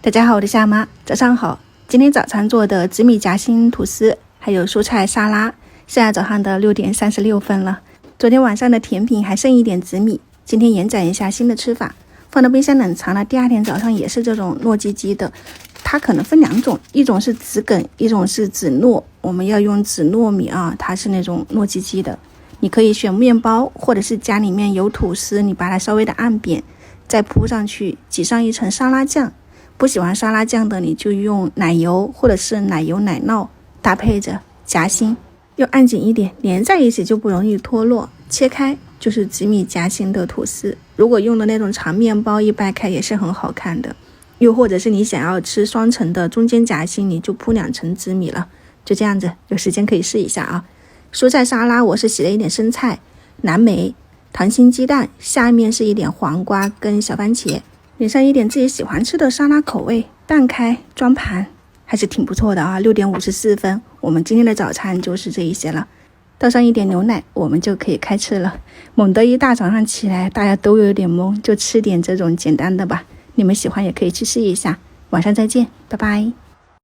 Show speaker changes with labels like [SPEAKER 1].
[SPEAKER 1] 大家好，我是夏妈，早上好。今天早餐做的紫米夹心吐司，还有蔬菜沙拉，现在早上的6点36分了。昨天晚上的甜品还剩一点紫米，今天延展一下新的吃法，放到冰箱冷藏了，第二天早上也是这种糯叽叽的。它可能分两种，一种是紫梗，一种是紫糯。我们要用紫糯米啊，它是那种糯叽叽的。你可以选面包，或者是家里面有吐司，你把它稍微的按扁，再铺上去，挤上一层沙拉酱。不喜欢沙拉酱的，你就用奶油或者是奶油奶酪搭配着夹心，要按紧一点，连在一起就不容易脱落。切开就是紫米夹心的吐司。如果用的那种长面包，一掰开也是很好看的。又或者是你想要吃双层的中间夹心，你就铺2层紫米了。就这样子，有时间可以试一下啊。蔬菜沙拉我是洗了一点生菜、蓝莓、溏心鸡蛋，下面是一点黄瓜跟小番茄，点上一点自己喜欢吃的沙拉口味，拌开装盘，还是挺不错的啊。6点54分，我们今天的早餐就是这一些了。倒上一点牛奶，我们就可以开吃了。猛地一大早上起来，大家都有点懵，就吃点这种简单的吧。你们喜欢也可以去试一下。晚上再见，拜拜。